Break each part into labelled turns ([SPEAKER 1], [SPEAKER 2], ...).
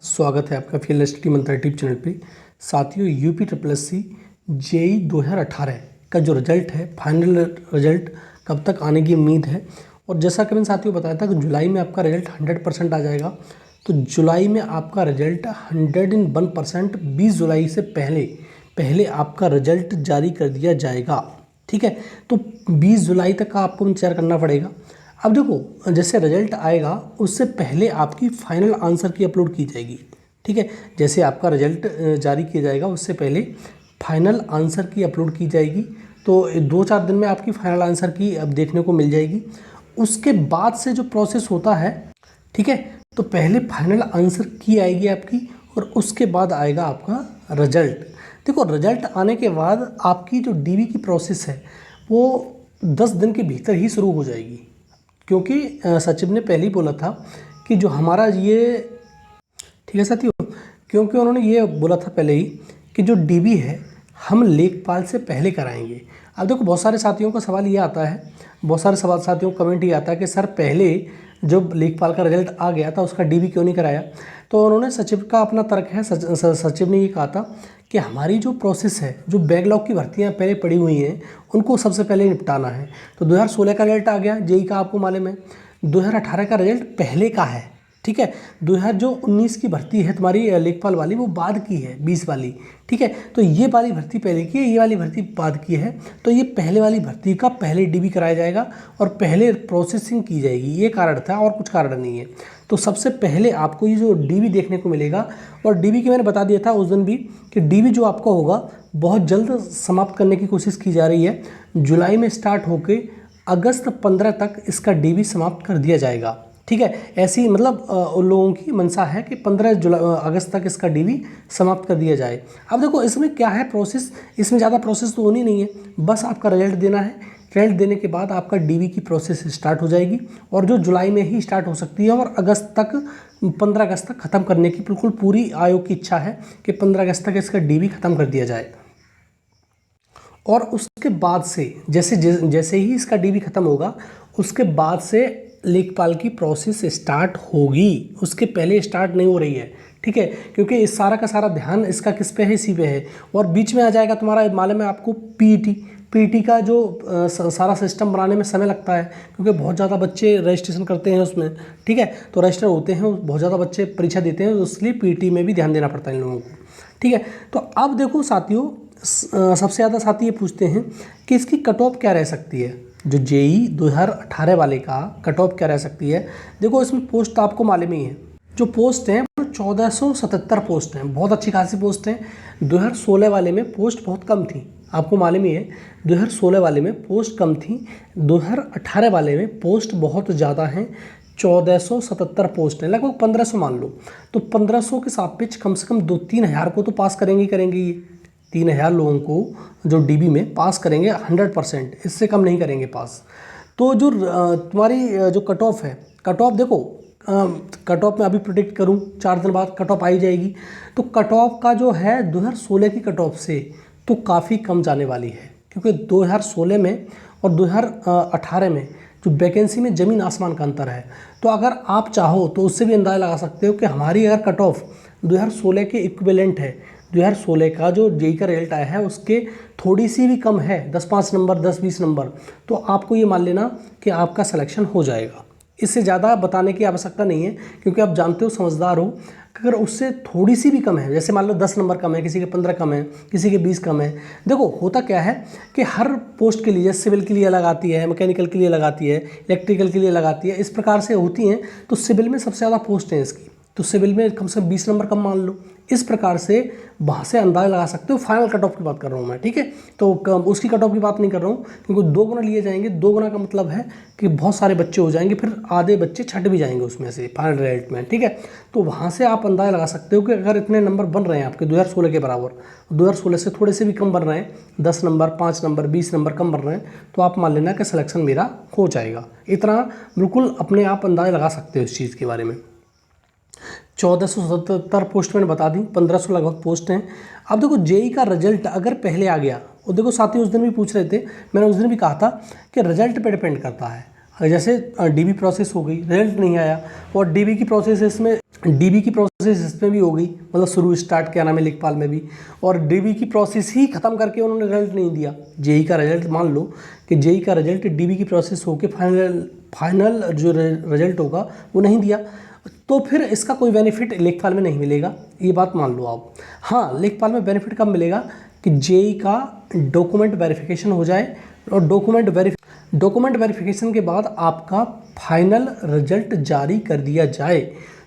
[SPEAKER 1] स्वागत है आपका field study mantra YouTube channel पे। साथियों, UP triple S C JE 2018 का जो रिजल्ट है, फाइनल रिजल्ट कब तक आने की उम्मीद है। और जैसा कि मैंने साथियों बताया था कि जुलाई में आपका रिजल्ट 100% आ जाएगा। तो जुलाई में आपका रिजल्ट 101% 20 जुलाई से पहले आपका रिजल्ट जारी कर दिया जाएगा। ठीक है, तो 20 जुलाई तक का आपको इंतजार करना पड़ेगा। अब देखो, जैसे रिजल्ट आएगा उससे पहले आपकी फाइनल आंसर की अपलोड की जाएगी। ठीक है, जैसे आपका रिजल्ट जारी किया जाएगा उससे पहले फाइनल आंसर की अपलोड की जाएगी। तो 2-4 दिन में आपकी फाइनल आंसर की अब देखने को मिल जाएगी। उसके बाद से जो प्रोसेस होता है, ठीक है, तो पहले फाइनल आंसर की आएगी आपकी और उसके बाद आएगा आपका रिजल्ट। देखो, रिजल्ट आने के बाद आपकी जो डीवी की प्रोसेस है वो 10 दिन के भीतर ही शुरू हो जाएगी, क्योंकि सचिव ने पहले ही बोला था कि जो हमारा ये, ठीक है साथियों, क्योंकि उन्होंने ये बोला था पहले ही कि जो डीबी है हम लेखपाल से पहले कराएंगे। अब देखो, बहुत सारे साथियों का सवाल ये आता है, बहुत सारे सवाल साथियों को कमेंट ये आता है कि सर पहले जब लेखपाल का रिजल्ट आ गया था उसका डीबी क्यों नहीं कराया। तो उन्होंने, सचिव का अपना तर्क है, सचिव ने ये कहा था कि हमारी जो प्रोसेस है, जो बैकलॉग की भर्तियां पहले पड़ी हुई हैं उनको सबसे पहले निपटाना है। तो 2016 का रिजल्ट आ गया जेई का, आपको मालूम है। 2018 का रिजल्ट पहले का है। ठीक है, 2019 की भर्ती है तुम्हारी लेखपाल वाली, वो बाद की है, 20 वाली। ठीक है, तो ये वाली भर्ती पहले की है, ये वाली भर्ती बाद की है। तो ये पहले वाली भर्ती का पहले डीबी कराया जाएगा और पहले प्रोसेसिंग की जाएगी। ये कारण था और कुछ कारण नहीं है। तो सबसे पहले आपको ये जो डीबी देखने को मिलेगा, और डीबी की मैंने बता दिया था उस दिन भी कि डीबी जो आपका होगा बहुत जल्द समाप्त करने की कोशिश की जा रही है। जुलाई में स्टार्ट होकर अगस्त 15 तक इसका डीबी समाप्त कर दिया जाएगा। ठीक है, ऐसी मतलब उन लोगों की मंशा है कि 15 अगस्त तक इसका डीबी समाप्त कर दिया जाए। अब देखो, इसमें क्या है प्रोसेस, इसमें ज़्यादा प्रोसेस तो होनी नहीं है, बस आपका रिजल्ट देना है। रिजल्ट देने के बाद आपका डीबी की प्रोसेस स्टार्ट हो जाएगी, और जो जुलाई में ही स्टार्ट हो सकती है और अगस्त तक, 15 अगस्त तक ख़त्म करने की बिल्कुल पूरी आयोग की इच्छा है कि 15 अगस्त तक इसका डीबी ख़त्म कर दिया जाए। और उसके बाद से जैसे ही इसका डीबी ख़त्म होगा उसके बाद से लेखपाल की प्रोसेस स्टार्ट होगी। उसके पहले स्टार्ट नहीं हो रही है। ठीक है, क्योंकि इस सारा का सारा ध्यान इसका किस पे है, इसी पे है। और बीच में आ जाएगा तुम्हारा, मालूम है आपको, पीटी का जो सारा सिस्टम बनाने में समय लगता है, क्योंकि बहुत ज़्यादा बच्चे रजिस्ट्रेशन करते हैं उसमें। ठीक है, तो रजिस्टर होते हैं, बहुत ज़्यादा बच्चे परीक्षा देते हैं, इसलिए पीटी में भी ध्यान देना पड़ता है इन लोगों को। ठीक है, तो अब देखो साथियों, सबसे ज़्यादा साथी ये पूछते हैं कि इसकी कट ऑफ क्या रह सकती है। जो जेई 2018 वाले का कट ऑफ क्या रह सकती है। देखो, इसमें पोस्ट आपको मालूम ही है, जो पोस्ट हैं वो 1477 पोस्ट हैं, बहुत अच्छी खासी पोस्ट हैं। 2016 वाले में पोस्ट बहुत कम थी, आपको मालूम ही है। 2016 वाले में पोस्ट कम थी, 2018 वाले में पोस्ट बहुत ज़्यादा हैं, 1477 पोस्ट हैं, लगभग 1500 मान लो। तो 1500 के सापेक्ष कम से कम 2-3 हज़ार को तो पास करेंगे ये 3000 लोगों को जो डीबी में पास करेंगे 100%, इससे कम नहीं करेंगे पास। तो जो तुम्हारी जो कट ऑफ है, कट ऑफ देखो, कट ऑफ में अभी प्रिडिक्ट करूं 4 दिन बाद कट ऑफ आई जाएगी। तो कट ऑफ का जो है 2016 की कट ऑफ से तो काफ़ी कम जाने वाली है, क्योंकि 2016 में और 2018 में जो वैकेंसी में ज़मीन आसमान का अंतर है। तो अगर आप चाहो तो उससे भी अंदाज़ा लगा सकते हो कि हमारी अगर कट ऑफ 2016 के इक्विवेलेंट है, 2016 का जो जेई का रिजल्ट आया है उसके थोड़ी सी भी कम है, 10-5 नंबर, 10-20 नंबर, तो आपको ये मान लेना कि आपका सिलेक्शन हो जाएगा। इससे ज़्यादा बताने की आवश्यकता नहीं है, क्योंकि आप जानते हो, समझदार हो। अगर उससे थोड़ी सी भी कम है, जैसे मान लो 10 नंबर कम है, किसी के 15 कम है, किसी के 20 कम है। देखो, होता क्या है कि हर पोस्ट के लिए, जैसे सिविल के लिए अलग आती है, मैकेनिकल के लिए अलग आती है, इलेक्ट्रिकल के लिए अलग आती है, इस प्रकार से होती हैं। तो सिविल में सबसे ज़्यादा पोस्ट हैं इसकी, तो सिविल में कम से कम 20 नंबर कम मान लो। इस प्रकार से वहाँ से अंदाज़ा लगा सकते हो। फाइनल कट ऑफ की बात कर रहा हूँ मैं, ठीक है, तो उसकी कट ऑफ की बात नहीं कर रहा हूँ, क्योंकि 2 गुना लिए जाएंगे। 2 गुना का मतलब है कि बहुत सारे बच्चे हो जाएंगे, फिर आधे बच्चे छट भी जाएंगे उसमें से फाइनल रिजल्ट में। ठीक है, तो वहाँ से आप अंदाज़ा लगा सकते हो कि अगर इतने नंबर बन रहे हैं आपके 2016 के बराबर, 2016 से थोड़े से भी कम बन रहे हैं, 10 नंबर, 5 नंबर, 20 नंबर कम बन रहे हैं, तो आप मान लेना कि सिलेक्शन मेरा हो जाएगा। इतना बिल्कुल अपने आप अंदाज़ा लगा सकते हो इस चीज़ के बारे में। 1477 पोस्ट मैंने बता दी, 1500 लगभग पोस्ट हैं। अब देखो, जेई का रिजल्ट अगर पहले आ गया, और देखो साथी उस दिन भी पूछ रहे थे, मैंने उस दिन भी कहा था कि रिजल्ट पे डिपेंड करता है। जैसे डीबी प्रोसेस हो गई, रिजल्ट नहीं आया, और डीबी की प्रोसेस प्रोसेस इसमें भी हो गई, मतलब शुरू स्टार्ट क्या नाम है लेखपाल में भी, और डीबी की प्रोसेस ही ख़त्म करके उन्होंने रिजल्ट नहीं दिया। जेई का रिजल्ट मान लो कि जेई का रिजल्ट डीबी की प्रोसेस होकर फाइनल जो रिजल्ट होगा वो नहीं दिया, तो फिर इसका कोई बेनिफिट लेखपाल में नहीं मिलेगा, ये बात मान लो आप। हाँ, लेखपाल में बेनिफिट कब मिलेगा कि जेई का डॉक्यूमेंट वेरिफिकेशन हो जाए, और डॉक्यूमेंट वेरिफिकेशन के बाद आपका फाइनल रिजल्ट जारी कर दिया जाए,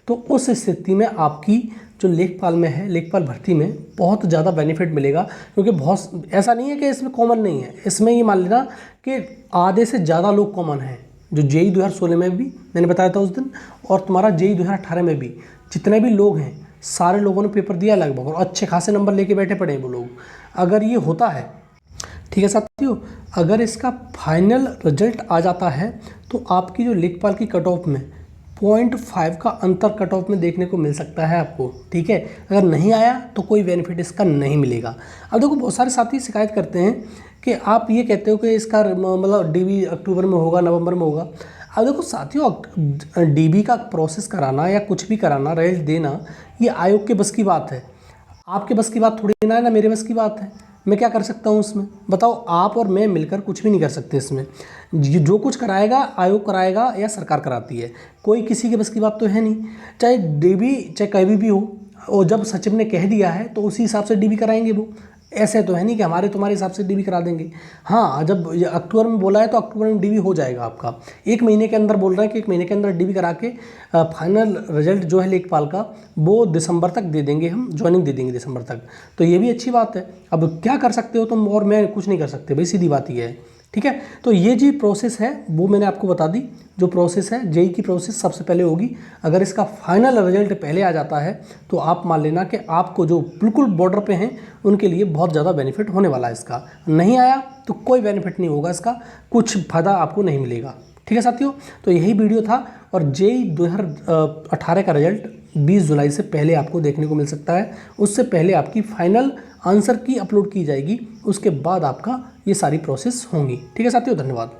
[SPEAKER 1] तो उस स्थिति में आपकी जो लेखपाल में है, लेखपाल भर्ती में बहुत ज़्यादा बेनिफिट मिलेगा। क्योंकि बहुत ऐसा नहीं है कि इसमें कॉमन नहीं है, इसमें ये मान लेना कि आधे से ज़्यादा लोग कॉमन हैं। जो जेई 2016 में भी मैंने बताया था उस दिन, और तुम्हारा जेई 2018 में भी जितने भी लोग हैं सारे लोगों ने पेपर दिया लगभग, और अच्छे खासे नंबर लेके बैठे पड़े हैं वो लोग। अगर ये होता है, ठीक है साथियों, अगर इसका फाइनल रिजल्ट आ जाता है तो आपकी जो लेखपाल की कट ऑफ में 0.5 का अंतर कट ऑफ में देखने को मिल सकता है आपको, ठीक है। अगर नहीं आया तो कोई बेनिफिट इसका नहीं मिलेगा। अब देखो बहुत सारे साथी शिकायत करते हैं कि आप ये कहते हो कि इसका मतलब डीबी अक्टूबर में होगा, नवंबर में होगा। अब देखो साथियों, डीबी का प्रोसेस कराना या कुछ भी कराना, रिजल्ट देना, ये आयोग के बस की बात है। आपके बस की बात थोड़ी ना है, ना मेरे बस की बात है। मैं क्या कर सकता हूँ उसमें, बताओ। आप और मैं मिलकर कुछ भी नहीं कर सकते इसमें। जो कुछ कराएगा आयोग कराएगा या सरकार कराती है, कोई किसी के बस की बात तो है नहीं। चाहे डीबी चाहे कभी भी हो, और जब सचिव ने कह दिया है तो उसी हिसाब से डीबी कराएंगे वो। ऐसे तो है नहीं कि हमारे तुम्हारे हिसाब से डीबी करा देंगे। हाँ, जब अक्टूबर में बोला है तो अक्टूबर में डीबी हो जाएगा आपका। 1 महीने के अंदर बोल रहे हैं कि 1 महीने के अंदर डीबी करा के फाइनल रिजल्ट जो है लेखपाल का वो दिसंबर तक दे देंगे, हम ज्वाइनिंग दे देंगे दिसंबर तक। तो ये भी अच्छी बात है। अब क्या कर सकते हो तुम और मैं, कुछ नहीं कर सकते भाई, सीधी बात ये है, ठीक है। तो ये जी प्रोसेस है वो मैंने आपको बता दी। जो प्रोसेस है जेई की प्रोसेस सबसे पहले होगी। अगर इसका फाइनल रिजल्ट पहले आ जाता है तो आप मान लेना कि आपको जो बिल्कुल बॉर्डर पे हैं उनके लिए बहुत ज़्यादा बेनिफिट होने वाला है। इसका नहीं आया तो कोई बेनिफिट नहीं होगा, इसका कुछ फ़ायदा आपको नहीं मिलेगा, ठीक है साथियों। तो यही वीडियो था। और जेई 2018 का रिजल्ट 20 जुलाई से पहले आपको देखने को मिल सकता है। उससे पहले आपकी फाइनल आंसर की अपलोड की जाएगी, उसके बाद आपका ये सारी प्रोसेस होंगी, ठीक है साथियों। धन्यवाद।